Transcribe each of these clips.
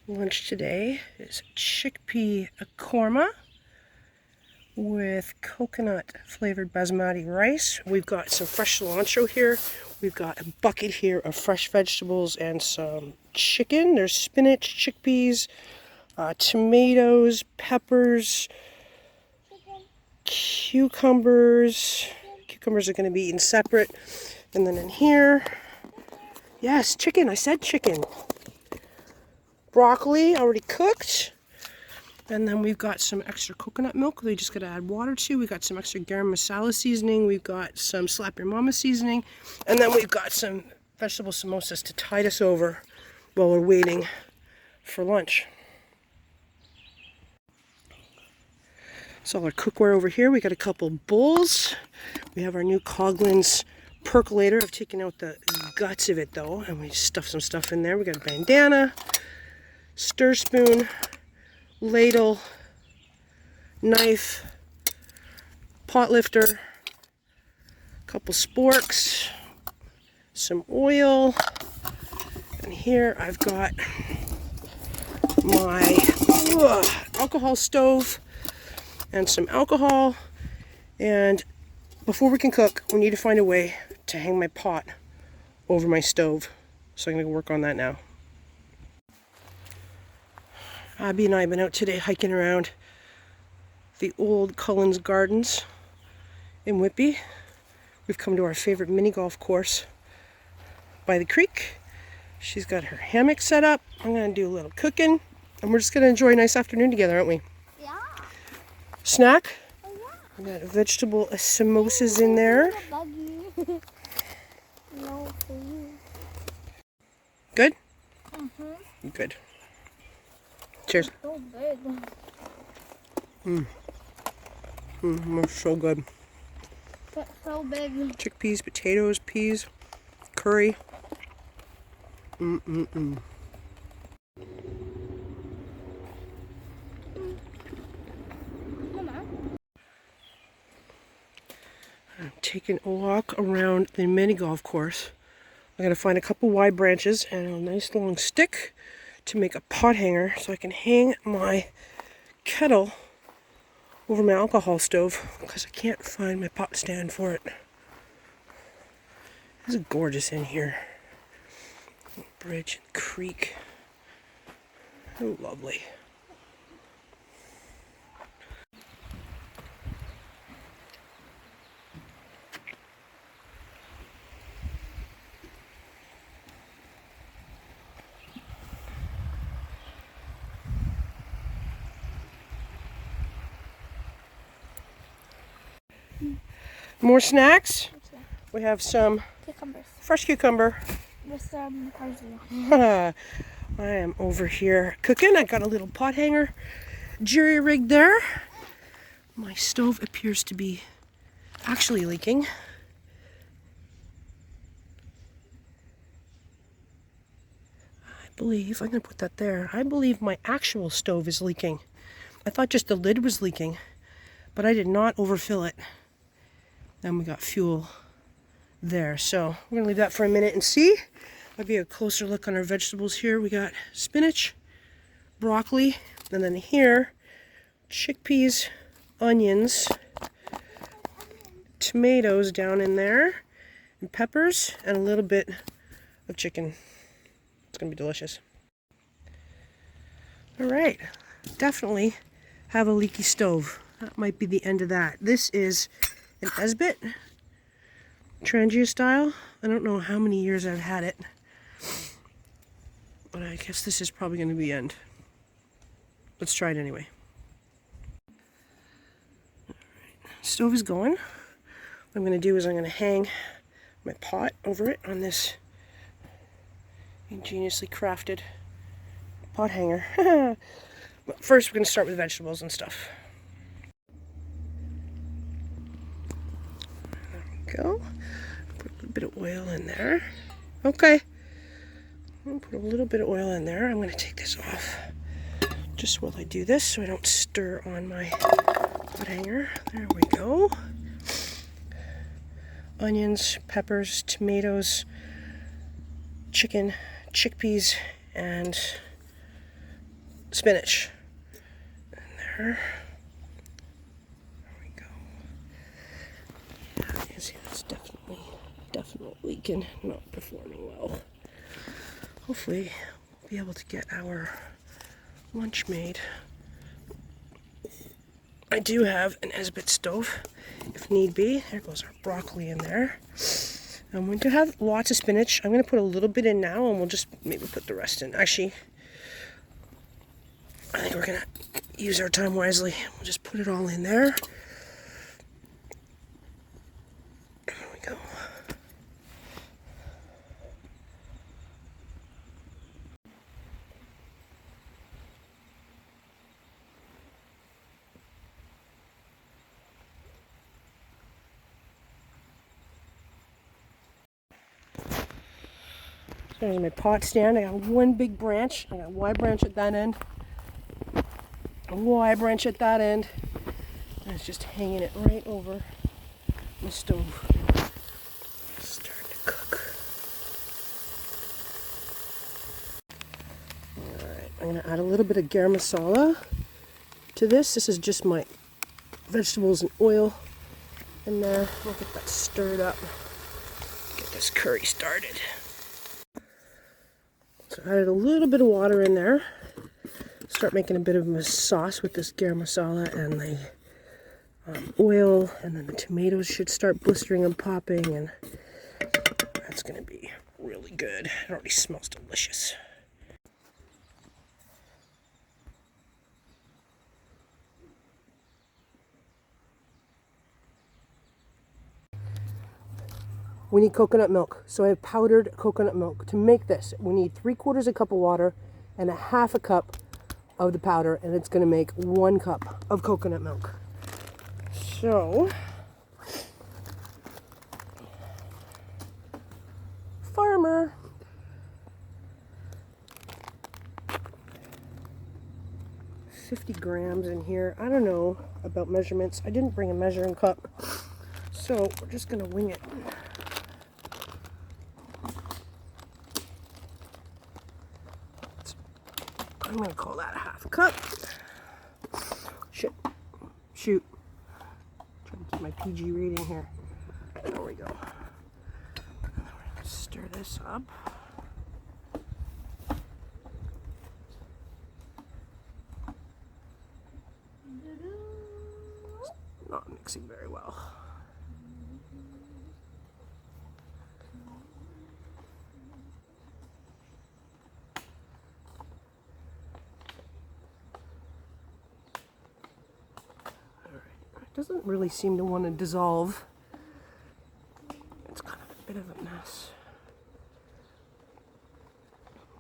Lunch today is chickpea korma with coconut flavored basmati rice. We've got some fresh cilantro here. We've got a bucket here of fresh vegetables and some chicken. There's spinach, chickpeas, tomatoes, peppers, cucumbers. Cucumbers are going to be eaten separate. And then in here, yes, chicken. I said chicken. Broccoli already cooked, and then we've got some extra coconut milk we just gotta add water to. We got some extra garam masala seasoning, we've got some slap your mama seasoning, and then we've got some vegetable samosas to tide us over while we're waiting for lunch. So our cookware over here, we got a couple bowls. We have our new Coghlan's percolator. I've taken out the guts of it though, and we stuff some stuff in there. We got a bandana, stir spoon, ladle, knife, pot lifter, a couple sporks, some oil, and here I've got my alcohol stove and some alcohol. And before we can cook, we need to find a way to hang my pot over my stove. So I'm going to work on that now. Abby and I have been out today hiking around the old Cullen Gardens in Whitby. We've come to our favorite mini golf course by the creek. She's got her hammock set up. I'm going to do a little cooking, and we're just going to enjoy a nice afternoon together, aren't we? Yeah. Snack? Oh, yeah. We got vegetable samosas in there. No, for you. Good? Mm-hmm. Good. Cheers. It's so big. They're so good. It's so big. Chickpeas, potatoes, peas, curry. Mama. I'm taking a walk around the mini golf course. I'm going to find a couple wide branches and a nice long stick to make a pot hanger so I can hang my kettle over my alcohol stove because I can't find my pot stand for it. This is gorgeous in here. Bridge and creek. Oh, lovely. More snacks. We have some Cucumbers. fresh cucumber. With some parsley. I am over here cooking. I got a little pot hanger jury rigged there. My stove appears to be actually leaking. I believe, I'm going to put that there. I believe my actual stove is leaking. I thought just the lid was leaking, but I did not overfill it. Then we got fuel there. So we're gonna leave that for a minute and see. I'll give you a closer look on our vegetables here. We got spinach, broccoli, and then here, chickpeas, onions, tomatoes down in there, and peppers, and a little bit of chicken. It's gonna be delicious. All right, definitely have a leaky stove. That might be the end of that. This is an Esbit, Trangia style. I don't know how many years I've had it, but I guess this is probably going to be the end. Let's try it anyway. Stove is going. What I'm going to do is I'm going to hang my pot over it on this Ingeniously crafted pot hanger. But first, we're going to start with vegetables and stuff. There we go. Put a little bit of oil in there. Okay. I'm going to put a little bit of oil in there. I'm going to take this off just while I do this so I don't stir on my pot hanger. There we go. Onions, peppers, tomatoes, chicken, chickpeas, and spinach. And there. There we go. Yeah, you can see that's definitely leaking, not performing well. Hopefully we'll be able to get our lunch made. I do have an Esbit stove if need be. There goes our broccoli in there. I'm going to have lots of spinach. I'm going to put a little bit in now and we'll just maybe put the rest in. Actually, I think we're going to use our time wisely. We'll just put it all in there. There we go. There's my pot stand. I got one big branch. I got a Y branch at that end. A Y branch at that end. And it's just hanging it right over the stove. It's starting to cook. Alright, I'm going to add a little bit of garam masala to this. This is just my vegetables and oil in there. We'll get that stirred up. Get this curry started. So I added a little bit of water in there. Start making a bit of a sauce with this garam masala and the oil, and then the tomatoes should start blistering and popping, and that's going to be really good. It already smells delicious. We need coconut milk. So I have powdered coconut milk. To make this, we need 3/4 cup of water and 1/2 cup of the powder, and it's going to make 1 cup of coconut milk. So, farmer. $50 grams in here. I don't know about measurements. I didn't bring a measuring cup, so we're just going to wing it. I'm going to call that 1/2 cup. Shoot. Trying to keep my PG reading here. There we go. And then we're going to stir this up. It's not mixing very well. Doesn't really seem to want to dissolve. It's kind of a bit of a mess.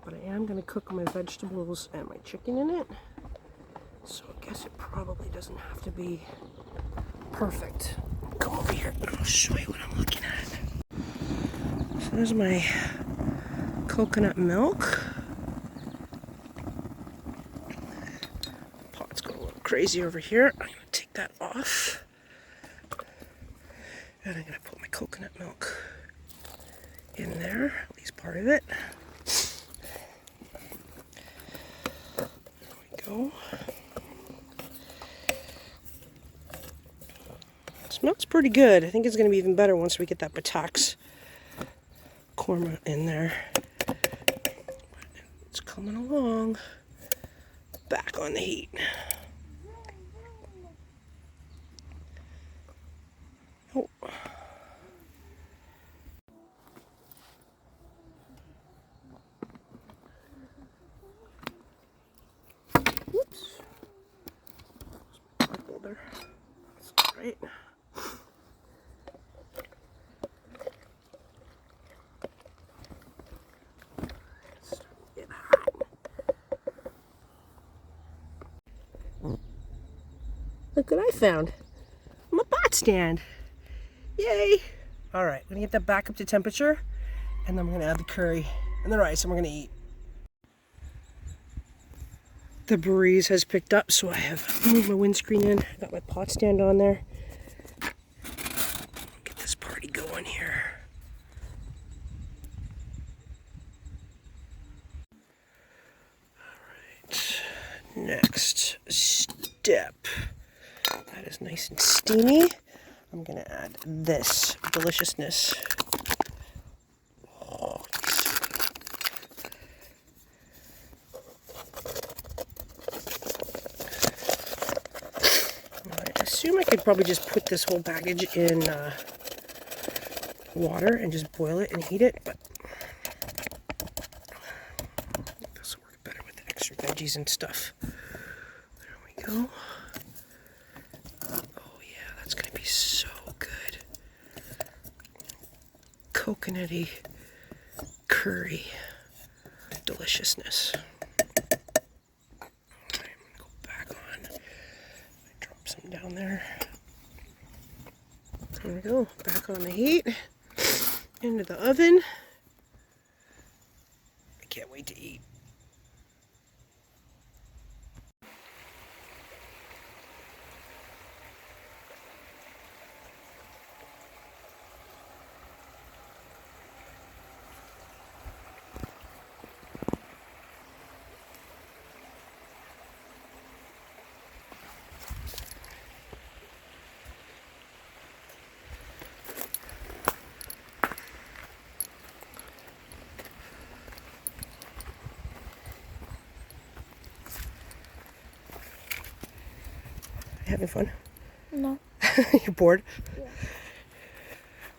But I am going to cook my vegetables and my chicken in it. So I guess it probably doesn't have to be perfect. Come over here and I'll show you what I'm looking at. So there's my coconut milk. Pot's going a little crazy over here. I'm going to take that off. And I'm going to put my coconut milk in there, at least part of it. There we go. It smells pretty good. I think it's going to be even better once we get that Batax Korma in there. But it's coming along. Back on the heat. Oh. Whoops. My folder. That's all right. Look what I found. My pot stand. Yay! All right, we're gonna get that back up to temperature, and then we're gonna add the curry and the rice, and we're gonna eat. The breeze has picked up, so I have moved my windscreen in. I got my pot stand on there. Get this party going here. All right, next step. That is nice and steamy. I'm gonna add this deliciousness. Oh, I assume I could probably just put this whole package in water and just boil it and heat it, but this will work better with the extra veggies and stuff. There we go. Oh yeah, that's gonna be so good. Coconutty curry deliciousness. I'm gonna go back on. I drop some down there. There we go. Back on the heat. Into the oven. I can't wait to eat. Having fun? No. You're bored? Yeah.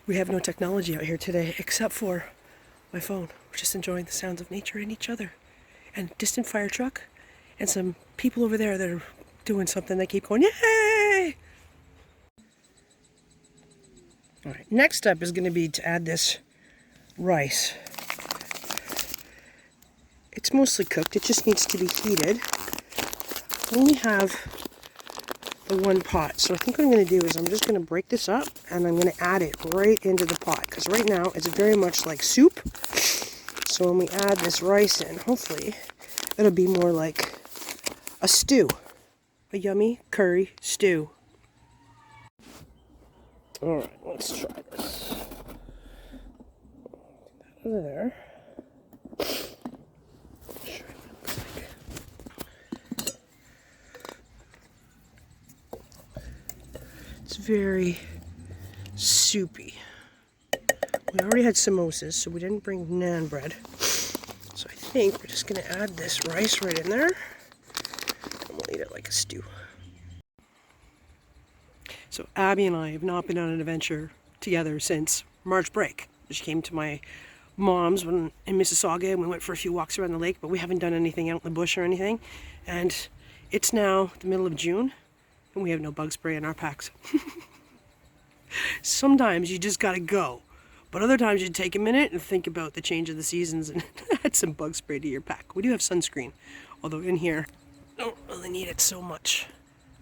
We have no technology out here today except for my phone. We're just enjoying the sounds of nature and each other. And distant fire truck and some people over there that are doing something. They keep going, yay! All right, next step is going to be to add this rice. It's mostly cooked. It just needs to be heated. I only have the one pot. So I think what I'm going to do is I'm just going to break this up and I'm going to add it right into the pot. Because right now it's very much like soup. So when we add this rice in, hopefully it'll be more like a stew. A yummy curry stew. Alright, let's try this. Put that over there. It's very soupy. We already had samosas, so we didn't bring naan bread. So I think we're just going to add this rice right in there. And we'll eat it like a stew. So Abby and I have not been on an adventure together since March break. She came to my mom's in Mississauga and we went for a few walks around the lake, but we haven't done anything out in the bush or anything. And it's now the middle of June and we have no bug spray in our packs. Sometimes you just gotta go. But other times you take a minute and think about the change of the seasons and add some bug spray to your pack. We do have sunscreen, although in here, don't really need it so much.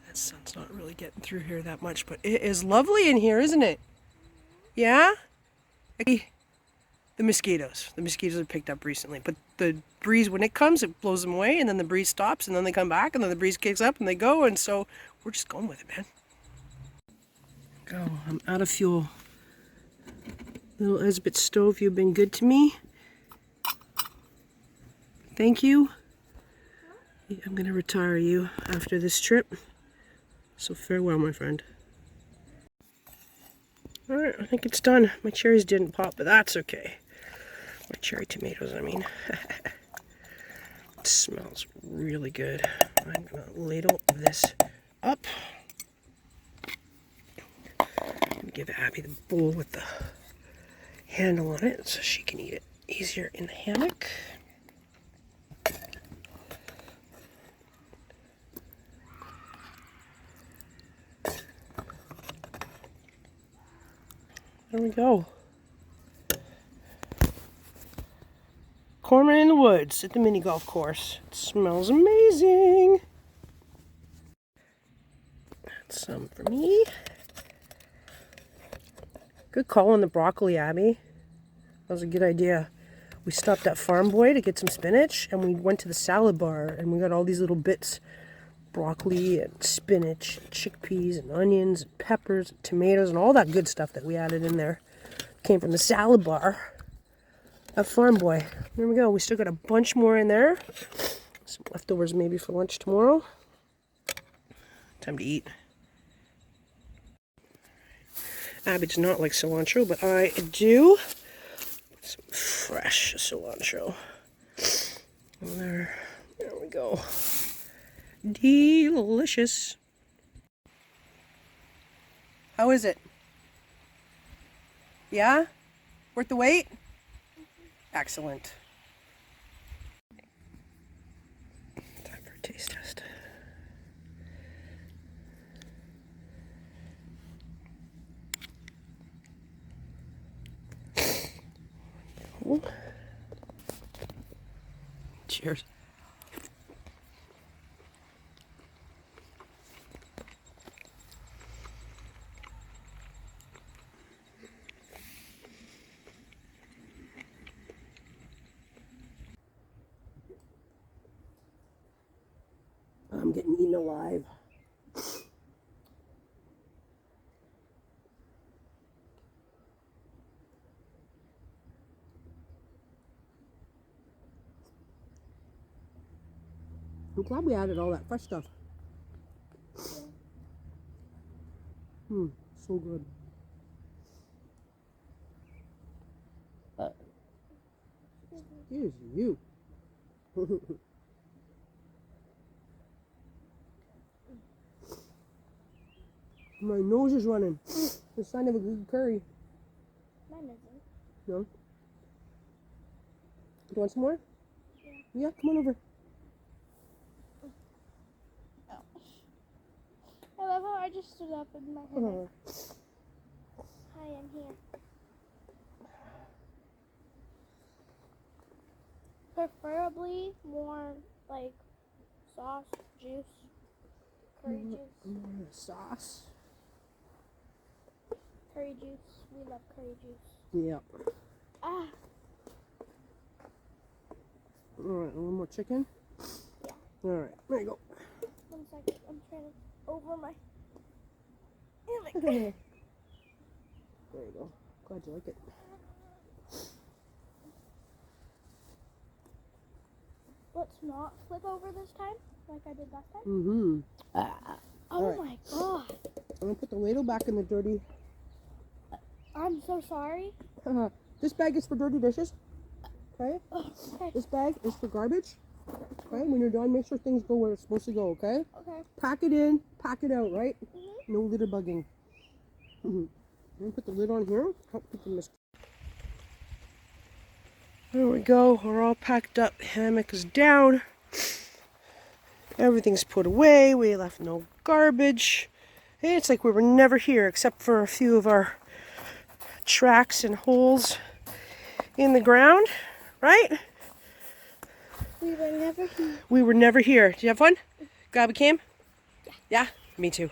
That sun's not really getting through here that much, but it is lovely in here, isn't it? Yeah? The mosquitoes. The mosquitoes have picked up recently, but the breeze, when it comes, it blows them away, and then the breeze stops, and then they come back, and then the breeze kicks up, and they go, and so we're just going with it, man. Go. I'm out of fuel. Little Esbit stove, you've been good to me. Thank you. I'm going to retire you after this trip. So farewell, my friend. Alright, I think it's done. My cherries didn't pop, but that's okay. My cherry tomatoes, I mean. It smells really good. I'm going to ladle this up. And give Abby the bowl with the handle on it so she can eat it easier in the hammock. There we go. Korma in the woods at the mini golf course. It smells amazing. That's some for me. Good call on the broccoli, Abby. That was a good idea. We stopped at Farm Boy to get some spinach, and we went to the salad bar, and we got all these little bits. Broccoli and spinach, and chickpeas and onions and peppers and tomatoes and all that good stuff that we added in there. Came from the salad bar at Farm Boy. There we go. We still got a bunch more in there. Some leftovers maybe for lunch tomorrow. Time to eat. Abby does not like cilantro, but I do. Some fresh cilantro. And there we go. Delicious. How is it? Yeah? Worth the wait? Excellent. Time for a taste test. Oh. Cheers. I'm getting eaten alive. I'm glad we added all that fresh stuff. So good. Excuse you. My nose is running. The sign of a good curry. Mine isn't. No? You want some more? Yeah, come on over. I love how I just stood up in my head. Hi, I'm here. Preferably more like sauce, juice, curry juice. Sauce. Curry juice. We love curry juice. Yep. Ah. Alright, one more chicken? Yeah. Alright, there you go. 1 second. I'm trying to over my hammock. There you go. Glad you like it. Let's not flip over this time, like I did last time. Mm-hmm. Oh Alright. my god. I'm gonna put the ladle back in the dirty. I'm so sorry. This bag is for dirty dishes. Okay? Oh, okay. This bag is for garbage. Okay? When you're done, make sure things go where it's supposed to go, okay? Okay. Pack it in, pack it out, right? Mm-hmm. No litter bugging. I'm gonna put the lid on here. Help keep the mist. There we go. We're all packed up. Hammock is down. Everything's put away. We left no garbage. Hey, it's like we were never here except for a few of our tracks and holes in the ground, right? We were never here. We were never here. Did you have fun? Glad we came? Yeah. Yeah? Me too.